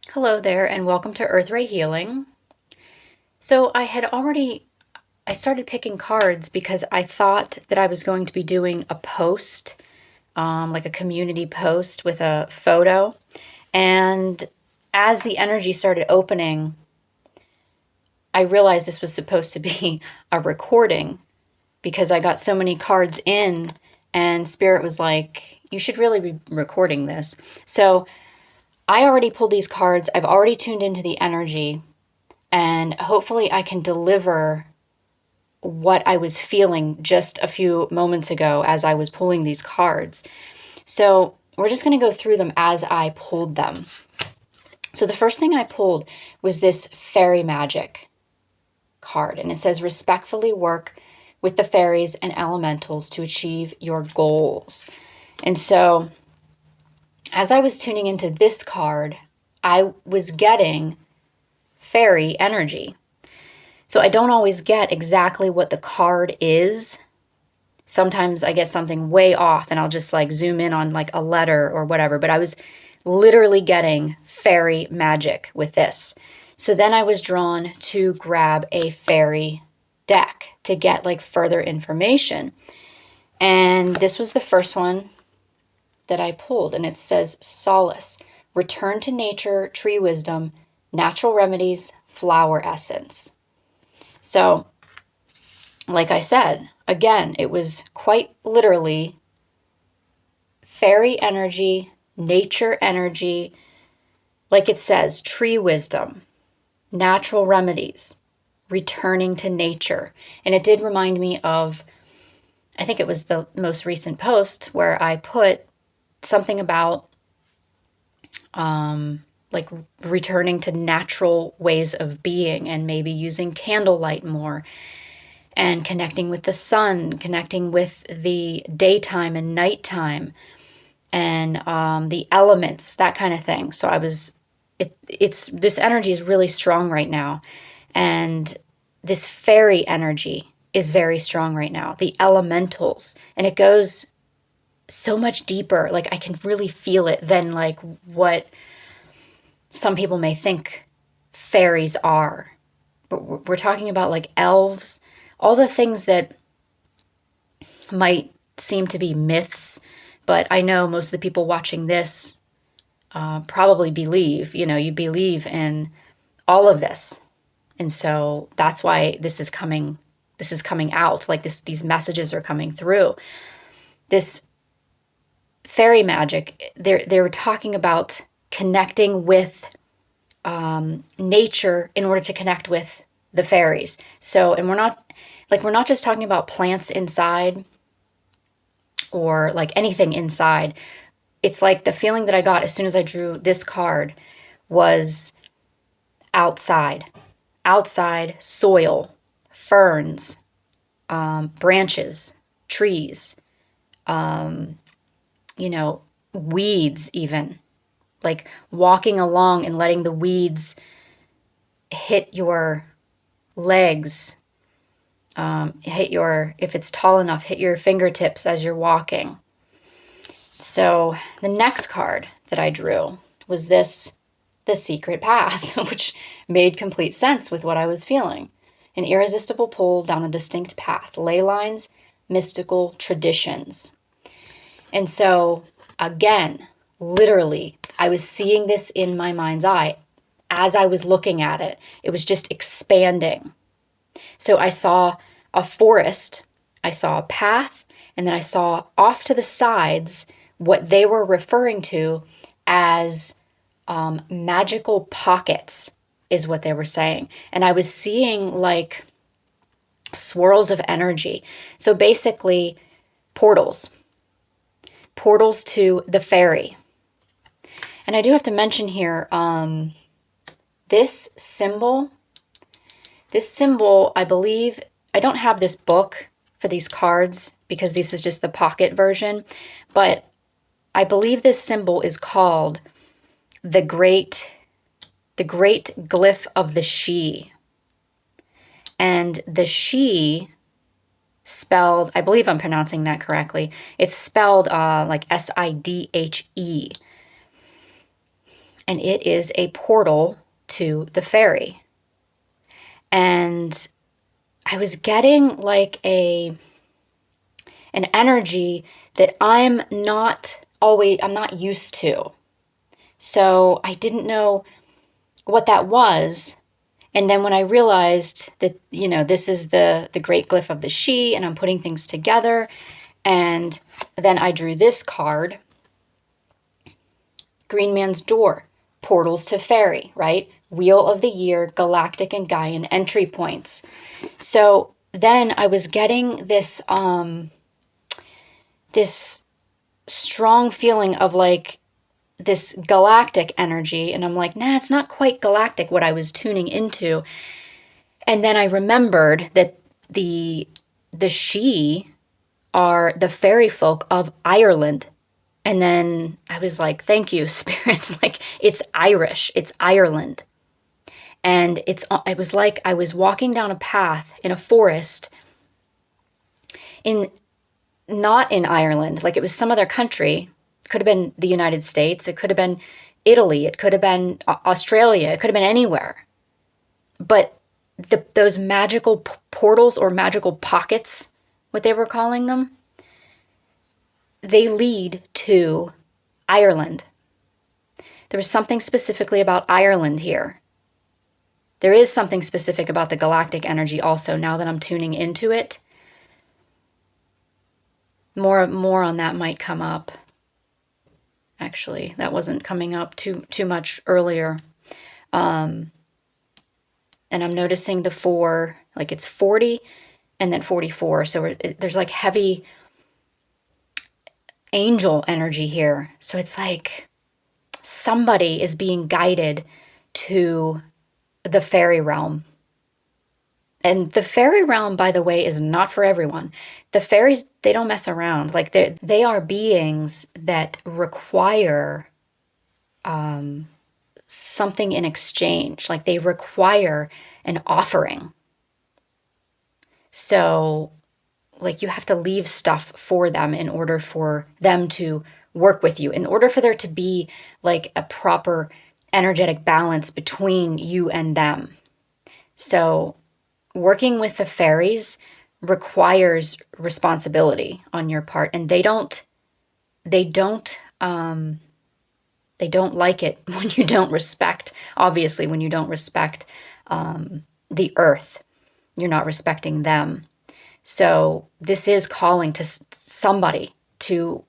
Hello there, and welcome to Earth Ray Healing. So I started picking cards because I thought that I was going to be doing a post, like a community post with a photo. And as the energy started opening, I realized this was supposed to be a recording because I got so many cards in, and Spirit was like, you should really be recording this. So I already pulled these cards, I've already tuned into the energy. And hopefully I can deliver what I was feeling just a few moments ago as I was pulling these cards. So we're just going to go through them as I pulled them. So the first thing I pulled was this fairy magic card, and it says, respectfully work with the fairies and elementals to achieve your goals. And so as I was tuning into this card, I was getting fairy energy. So I don't always get exactly what the card is. Sometimes I get something way off and I'll just like zoom in on like a letter or whatever, but I was literally getting fairy magic with this. So then I was drawn to grab a fairy deck to get like further information. And this was the first one that I pulled, and it says solace, return to nature, tree wisdom, natural remedies, flower essence. So, like I said, again, it was quite literally fairy energy, nature energy, like it says, tree wisdom, natural remedies, returning to nature. And it did remind me of, I think it was the most recent post where I put something about like returning to natural ways of being and maybe using candlelight more and connecting with the sun, connecting with the daytime and nighttime and the elements, that kind of thing. So it's this energy is really strong right now. And this fairy energy is very strong right now. The elementals, and it goes so much deeper. Like I can really feel it than like what some people may think fairies are. But we're talking about like elves, all the things that might seem to be myths, but I know most of the people watching this probably believe, you believe in all of this. And so that's why this is coming out, like these messages are coming through. This fairy magic, they were talking about connecting with nature in order to connect with the fairies. So, and we're not just talking about plants inside or like anything inside. It's like the feeling that I got as soon as I drew this card was outside, soil, ferns, branches, trees, weeds even. Like walking along and letting the weeds hit your legs, if it's tall enough, hit your fingertips as you're walking. So the next card that I drew was the secret path, which made complete sense with what I was feeling. An irresistible pull down a distinct path, ley lines, mystical traditions. And so again, literally, I was seeing this in my mind's eye as I was looking at it. It was just expanding. So I saw a forest, I saw a path, and then I saw off to the sides what they were referring to as magical pockets, is what they were saying. And I was seeing like swirls of energy. So basically, portals to the fairy. And I do have to mention here, this symbol, I believe, I don't have this book for these cards because this is just the pocket version, but I believe this symbol is called the great glyph of the she. And the she, spelled, I believe I'm pronouncing that correctly, it's spelled like Sidhe. and it is a portal to the fairy. And I was getting like an energy that I'm not used to. So I didn't know what that was. And then when I realized that, this is the great glyph of the she, and I'm putting things together, and then I drew this card, Green Man's Door, portals to fairy, right? Wheel of the Year, Galactic and Gaian entry points. So then I was getting this this strong feeling of like this galactic energy, and I'm like, nah, it's not quite galactic what I was tuning into. And then I remembered that the she are the fairy folk of Ireland. And then I was like, thank you, Spirit. Like, it's Irish, it's Ireland. And it was like I was walking down a path in a forest not in Ireland, like it was some other country. It could have been the United States, it could have been Italy, it could have been Australia, it could have been anywhere. But those magical portals or magical pockets, what they were calling them, they lead to Ireland. There was something specifically about Ireland here. There is something specific about the galactic energy also, now that I'm tuning into it. More on that might come up. Actually, that wasn't coming up too much earlier. And I'm noticing the 4, like it's 40 and then 44. So there's like heavy angel energy here. So it's like somebody is being guided to the fairy realm. And the fairy realm, by the way, is not for everyone. The fairies, they don't mess around. Like they are beings that require something in exchange. Like they require an offering. So like you have to leave stuff for them in order for them to work with you, in order for there to be like a proper energetic balance between you and them. So working with the fairies requires responsibility on your part, and they don't like it when you don't respect, obviously when you don't respect the earth, you're not respecting them. So this is calling to somebody to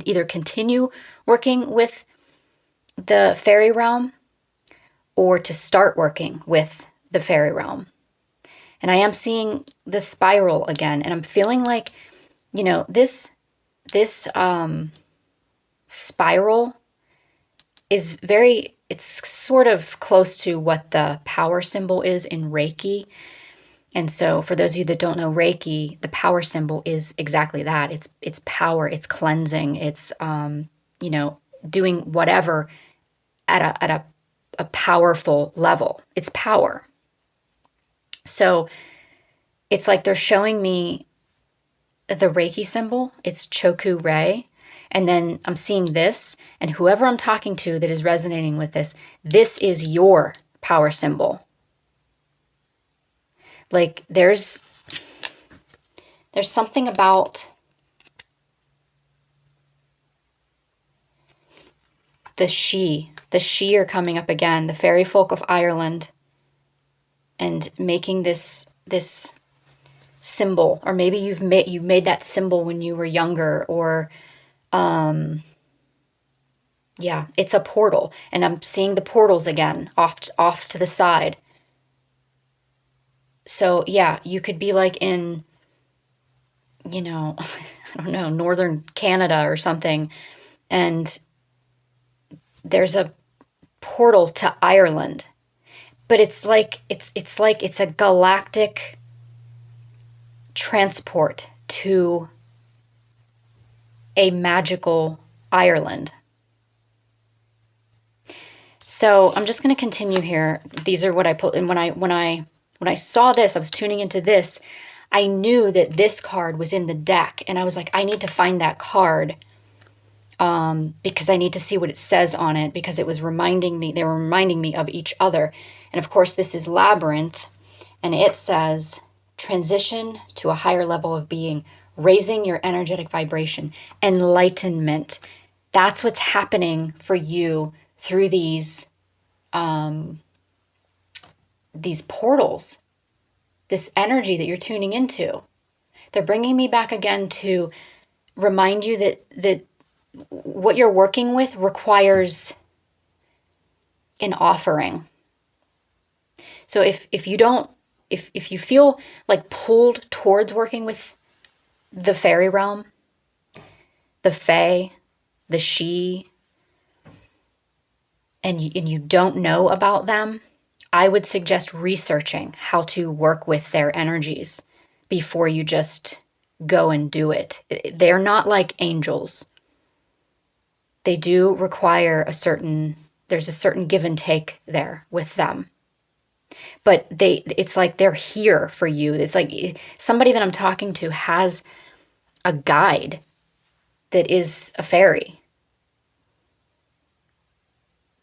either continue working with the fairy realm or to start working with the fairy realm. And I am seeing the spiral again, and I'm feeling like, this spiral is it's sort of close to what the power symbol is in Reiki. And so for those of you that don't know Reiki, the power symbol is exactly that. It's power, it's cleansing, it's, doing whatever at a powerful level. It's power. So it's like they're showing me the Reiki symbol. It's Choku Rei. And then I'm seeing this, and whoever I'm talking to that is resonating with this is your power symbol. Like there's something about the she are coming up again, the fairy folk of Ireland, and making this symbol. Or maybe you've made that symbol when you were younger, or it's a portal, and I'm seeing the portals again off to the side. So yeah, you could be like in, I don't know, northern Canada or something, and there's a portal to Ireland. But it's like it's a galactic transport to a magical Ireland. So I'm just going to continue here. These are what I put. And when I saw this, I was tuning into this. I knew that this card was in the deck, and I was like, I need to find that card. because I need to see what it says on it, because it was reminding me, they were reminding me of each other. And of course, this is Labyrinth, and it says, transition to a higher level of being, raising your energetic vibration, enlightenment. That's what's happening for you through these portals, this energy that you're tuning into. They're bringing me back again to remind you that what you're working with requires an offering. So if you feel like pulled towards working with the fairy realm, the Fae, the She, and you don't know about them, I would suggest researching how to work with their energies before you just go and do it. They're not like angels. They do require there's a certain give and take there with them. But it's like they're here for you. It's like somebody that I'm talking to has a guide that is a fairy.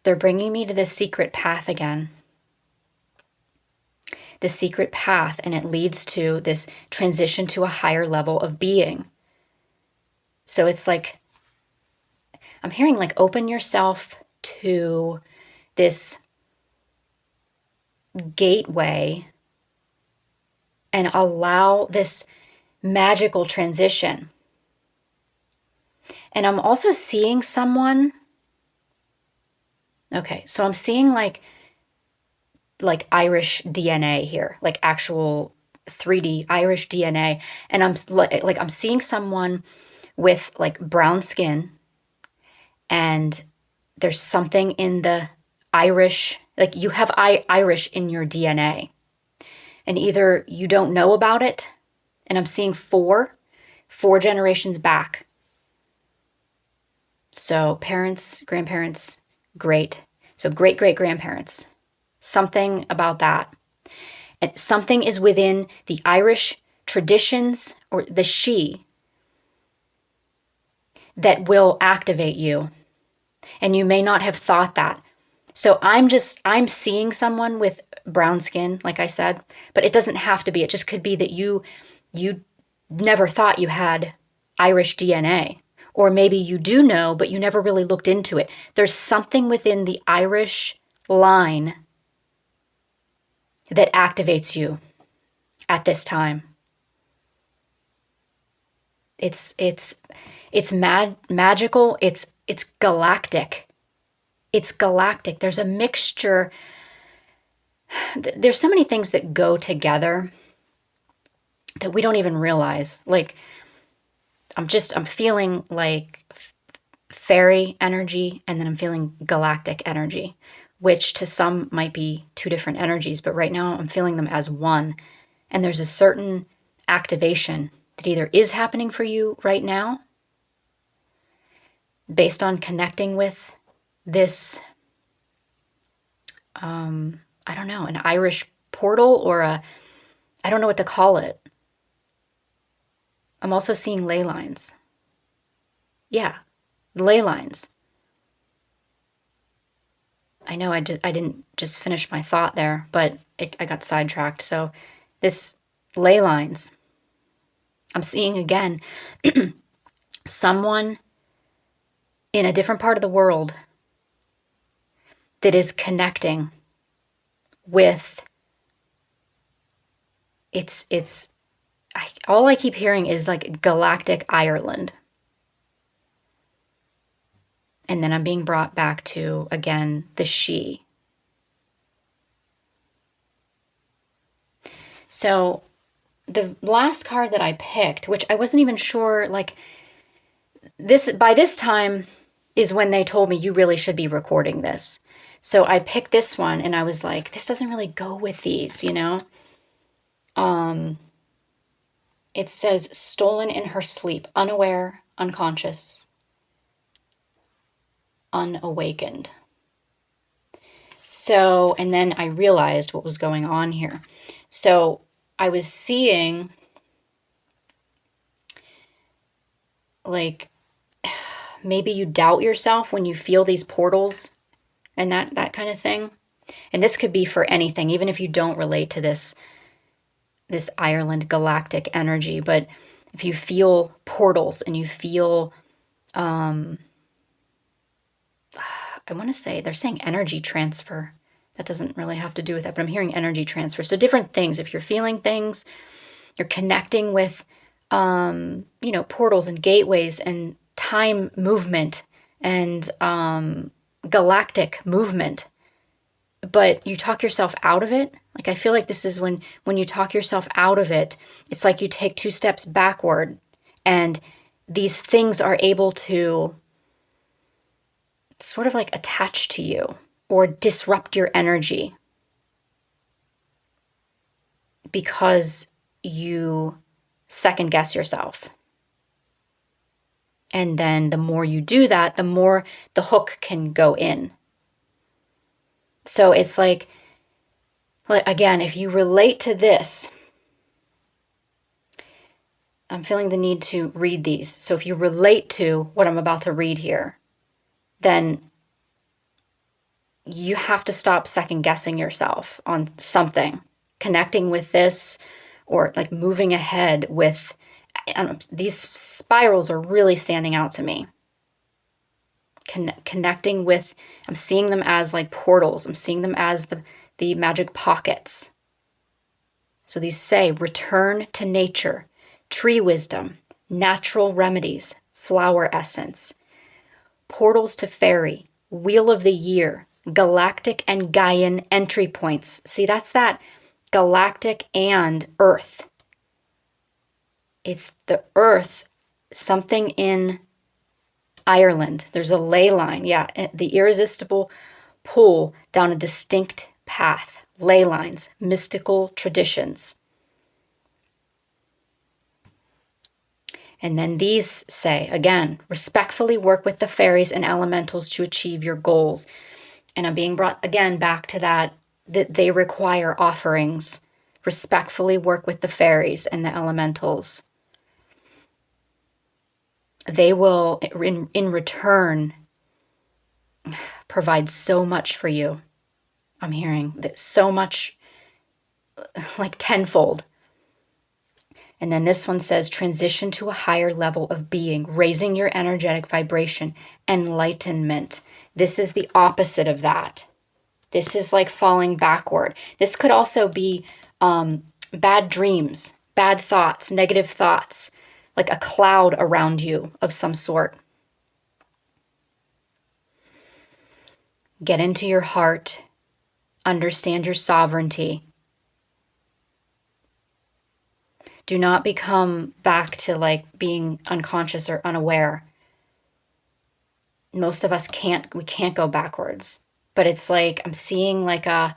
They're bringing me to this secret path again. The secret path, and it leads to this transition to a higher level of being. So it's like, I'm hearing like open yourself to this gateway and allow this magical transition. And I'm also seeing someone. Okay, so I'm seeing like Irish DNA here, like actual 3D Irish DNA. And I'm seeing someone with like brown skin, and there's something in the Irish, like you have Irish in your DNA, and either you don't know about it, and I'm seeing four generations back. So parents, grandparents, great grandparents, something about that. And something is within the Irish traditions or the She that will activate you. And you may not have thought that. So I'm seeing someone with brown skin, like I said, but it doesn't have to be. It just could be that you never thought you had Irish DNA. Or maybe you do know, but you never really looked into it. There's something within the Irish line that activates you at this time. It's magical. It's galactic. It's galactic. There's a mixture. There's so many things that go together that we don't even realize. Like, I'm feeling like fairy energy, and then I'm feeling galactic energy, which to some might be two different energies, but right now I'm feeling them as one. And there's a certain activation that either is happening for you right now based on connecting with this, I don't know, an Irish portal or I don't know what to call it. I'm also seeing ley lines. Yeah, ley lines. I know I didn't just finish my thought there, but I got sidetracked. So this ley lines, I'm seeing again someone in a different part of the world that is connecting with all I keep hearing is like Galactic Ireland. And then I'm being brought back to, again, the She. So the last card that I picked, which I wasn't even sure, like, by this time is when they told me you really should be recording this. So I picked this one, and I was like, this doesn't really go with these, you know? It says, stolen in her sleep, unaware, unconscious, unawakened. So, and then I realized what was going on here. So I was seeing like maybe you doubt yourself when you feel these portals and that kind of thing. And this could be for anything, even if you don't relate to this Ireland galactic energy. But if you feel portals and you feel, I want to say, they're saying energy transfer. That doesn't really have to do with that, but I'm hearing energy transfer. So different things. If you're feeling things, you're connecting with, portals and gateways and time movement and galactic movement, but you talk yourself out of it. Like, I feel like this is when you talk yourself out of it, it's like you take 2 steps backward, and these things are able to sort of like attach to you or disrupt your energy because you second guess yourself. And then the more you do that, the more the hook can go in. So it's like, again, if you relate to this, I'm feeling the need to read these. So if you relate to what I'm about to read here, then you have to stop second guessing yourself on something, connecting with this, or like moving ahead with, these spirals are really standing out to me. Connecting with, I'm seeing them as like portals. I'm seeing them as the magic pockets. So these say, return to nature, tree wisdom, natural remedies, flower essence, portals to fairy, wheel of the year, galactic and Gaian entry points. See, that's that galactic and earth. It's the earth, something in Ireland. There's a ley line. Yeah, the irresistible pull down a distinct path. Ley lines, mystical traditions. And then these say, again, respectfully work with the fairies and elementals to achieve your goals. And I'm being brought again back to that they require offerings. Respectfully work with the fairies and the elementals. They will, in return, provide so much for you. I'm hearing that so much, like tenfold. And then this one says, transition to a higher level of being, raising your energetic vibration, enlightenment. This is the opposite of that. This is like falling backward. This could also be bad dreams, bad thoughts, negative thoughts, like a cloud around you of some sort. Get into your heart. Understand your sovereignty. Do not become back to like being unconscious or unaware. Most of us can't go backwards. But it's like, I'm seeing like I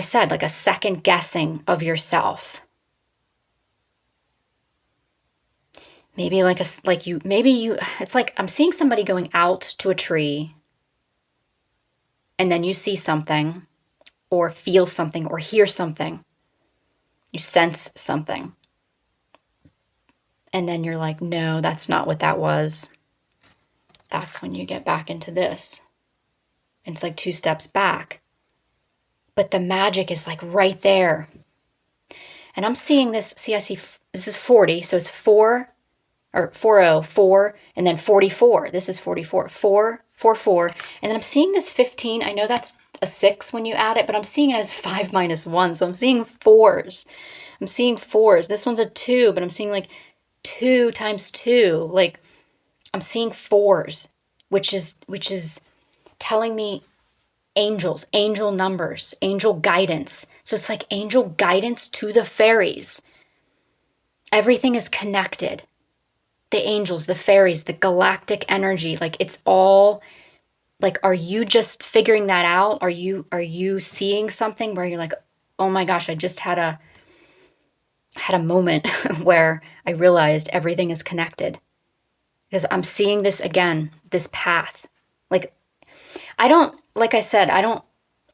said, like a second guessing of yourself. Maybe it's like I'm seeing somebody going out to a tree, and then you see something or feel something or hear something. You sense something. And then you're like, no, that's not what that was. That's when you get back into this. It's like 2 steps back. But the magic is like right there. And I'm seeing this, I see this is 40, so it's 4, or 40, 4, and then 44. This is 44, 4, 4, 4. And then I'm seeing this 15. I know that's a 6 when you add it, but I'm seeing it as 5 minus 1. So I'm seeing 4s. I'm seeing 4s. This one's a 2, but I'm seeing like 2 times 2. Like I'm seeing 4s, which is telling me angels, angel numbers, angel guidance. So it's like angel guidance to the fairies. Everything is connected. The angels, the fairies, the galactic energy, like it's all like, are you just figuring that out? Are you seeing something where you're like, oh my gosh, I just had a moment where I realized everything is connected? Because I'm seeing this again, this path. Like I said, I don't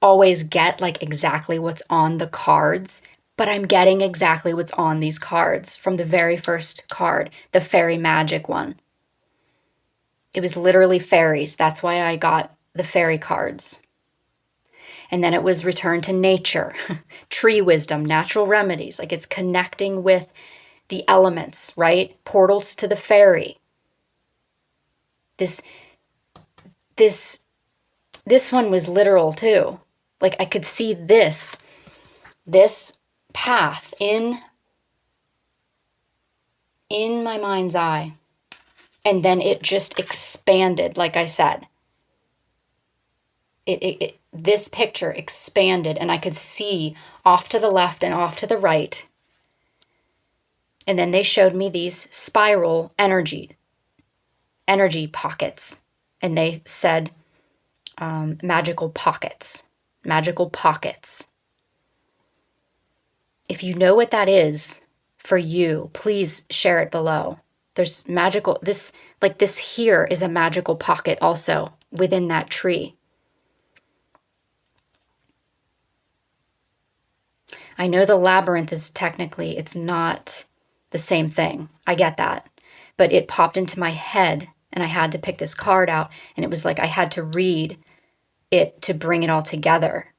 always get like exactly what's on the cards, but I'm getting exactly what's on these cards from the very first card, the fairy magic one. It was literally fairies. That's why I got the fairy cards. And then it was return to nature, tree wisdom, natural remedies. Like it's connecting with the elements, right? Portals to the fairy. This one was literal too. Like I could see this path in my mind's eye. And then it just expanded, like I said. This picture expanded, and I could see off to the left and off to the right. And then they showed me these spiral energy pockets. And they said magical pockets. Magical pockets. If you know what that is for you, please share it below. There's magical, this here is a magical pocket also within that tree. I know the labyrinth is technically, it's not the same thing. I get that. But it popped into my head and I had to pick this card out, and it was like I had to read it to bring it all together,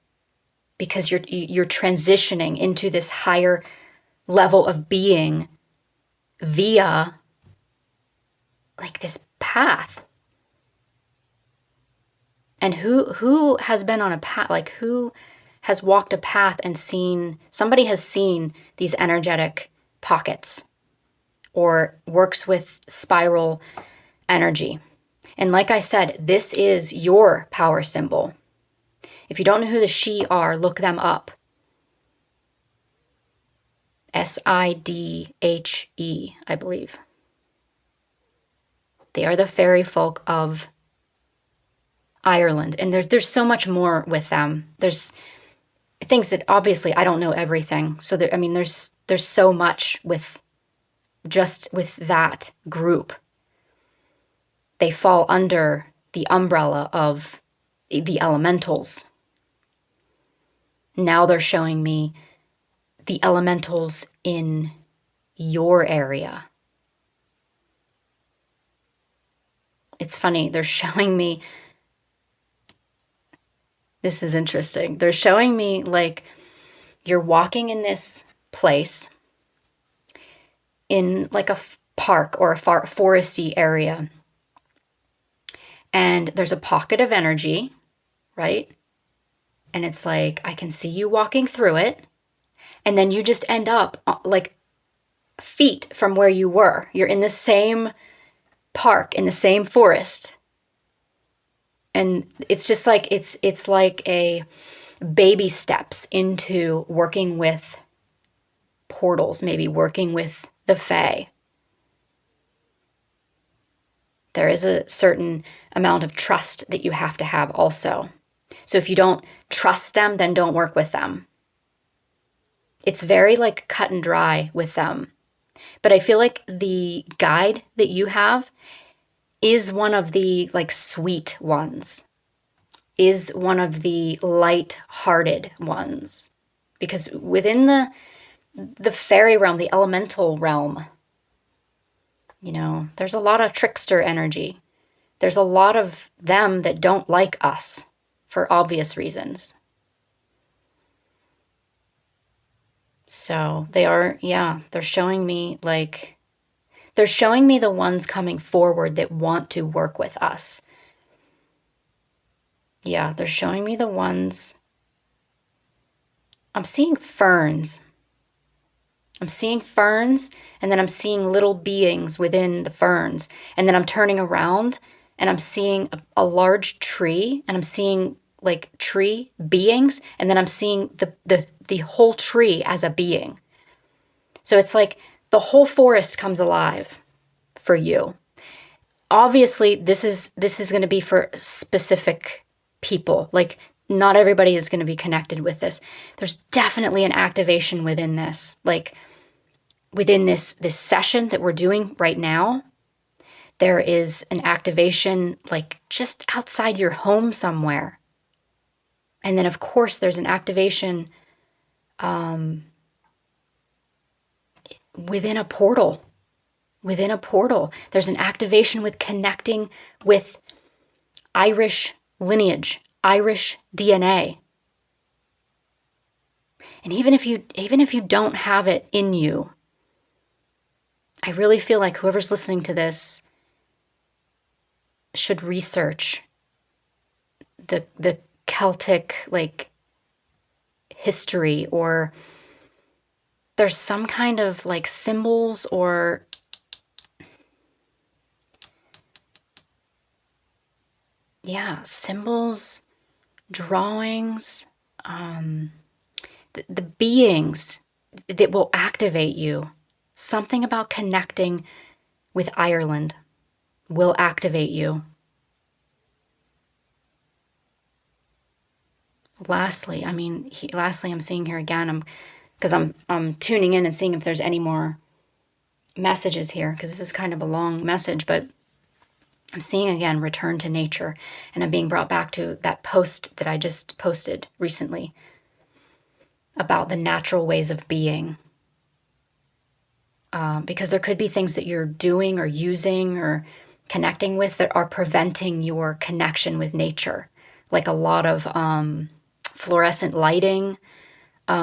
because you're transitioning into this higher level of being via like this path. And who has been on a path, like who has walked a path and somebody has seen these energetic pockets or works with spiral energy. And like I said, this is your power symbol. If you don't know who the She are, look them up. Sidhe, I believe. They are the fairy folk of Ireland. And there's so much more with them. There's things that obviously I don't know everything. So there's so much with that group. They fall under the umbrella of the elementals. Now they're showing me the elementals in your area. It's funny, they're showing me, this is interesting. They're showing me like you're walking in this place in like a park or a foresty area. And there's a pocket of energy, right? And it's like, I can see you walking through it. And then you just end up like feet from where you were. You're in the same park, in the same forest. And it's just like, it's like a baby steps into working with portals, maybe working with the Fae. There is a certain amount of trust that you have to have also. So if you don't trust them, then don't work with them. It's very like cut and dry with them. But I feel like the guide that you have is one of the like sweet ones, is one of the light-hearted ones. Because within the fairy realm, the elemental realm, you know, there's a lot of trickster energy. There's a lot of them that don't like us for obvious reasons. So they're showing me the ones coming forward that want to work with us. Yeah, they're showing me the ones. I'm seeing ferns. And then I'm seeing little beings within the ferns. And then I'm turning around and I'm seeing a large tree, and I'm seeing like tree beings, and then I'm seeing the whole tree as a being. So it's like the whole forest comes alive for you. Obviously, this is going to be for specific people. Like not everybody is going to be connected with this. There's definitely an activation within this. Like within this session that we're doing right now, there is an activation like just outside your home somewhere. And then of course there's an activation within a portal, within a portal. There's an activation with connecting with Irish lineage, Irish DNA. And even if you don't have it in you, I really feel like whoever's listening to this should research the Celtic like history, or there's some kind of like symbols or symbols, drawings, the beings that will activate you. Something about connecting with Ireland will activate you. Lastly, I'm seeing here again, because I'm tuning in and seeing if there's any more messages here, because this is kind of a long message, but I'm seeing again, return to nature, and I'm being brought back to that post that I just posted recently about the natural ways of being. Because there could be things that you're doing or using or connecting with that are preventing your connection with nature, like a lot of fluorescent lighting. What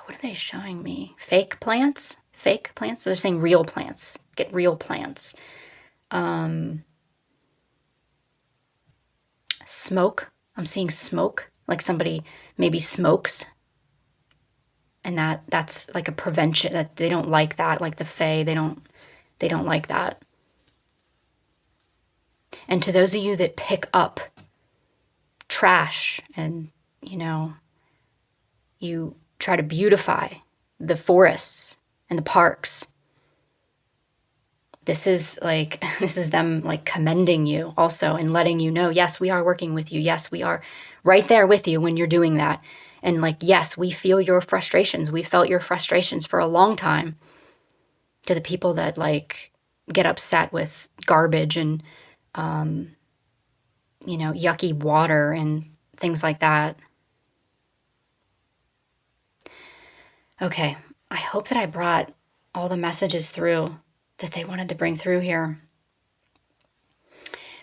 are they showing me? Fake plants? So they're saying real plants. Get real plants. Smoke. I'm seeing smoke, like somebody maybe smokes. And that's like a prevention, that they don't like that, like the Fae, they don't like that. And to those of you that pick up trash and, you try to beautify the forests and the parks, this is them like commending you also and letting you know, yes, we are working with you. Yes, we are right there with you when you're doing that. And like, yes, we feel your frustrations. We felt your frustrations for a long time. To the people that like get upset with garbage and, yucky water and things like that. Okay, I hope that I brought all the messages through that they wanted to bring through here.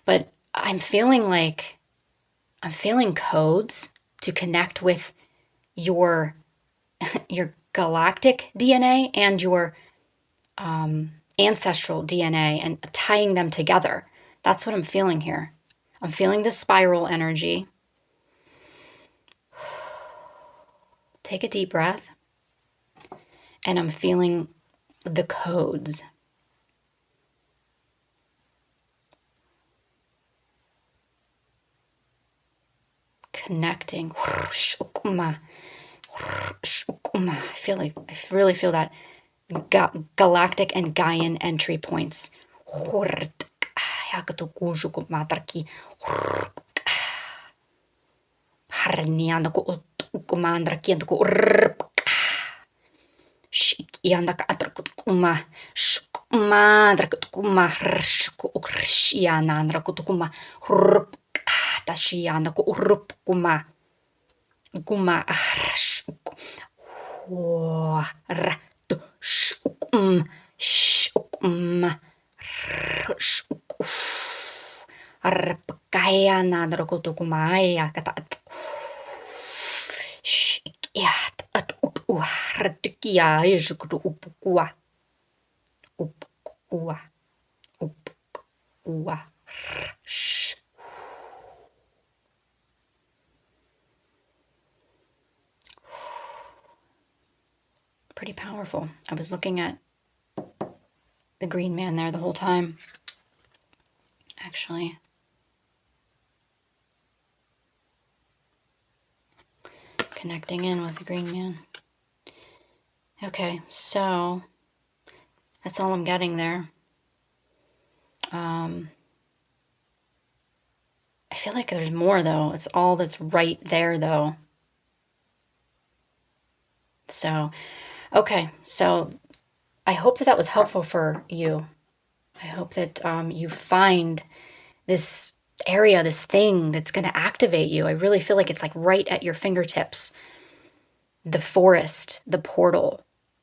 But I'm feeling codes to connect with your galactic DNA and your ancestral DNA and tying them together. That's what I'm feeling here. I'm feeling the spiral energy. Take a deep breath. And I'm feeling the codes. Connecting. I really feel that galactic and Gaian entry points. Pretty powerful. I was looking at the green man there the whole time, actually. Connecting in with the green man. Okay, so that's all I'm getting there. I feel like there's more, though. It's all that's right there, though. So, okay, so I hope that was helpful for you. I hope that you find this area, this thing that's going to activate you. I really feel like it's like right at your fingertips. The forest, the portal,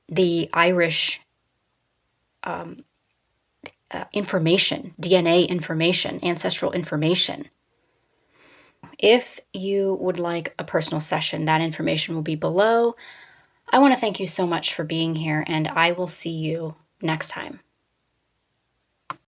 the Irish information, DNA information, ancestral information. If you would like a personal session, that information will be below. I want to thank you so much for being here, and I will see you next time.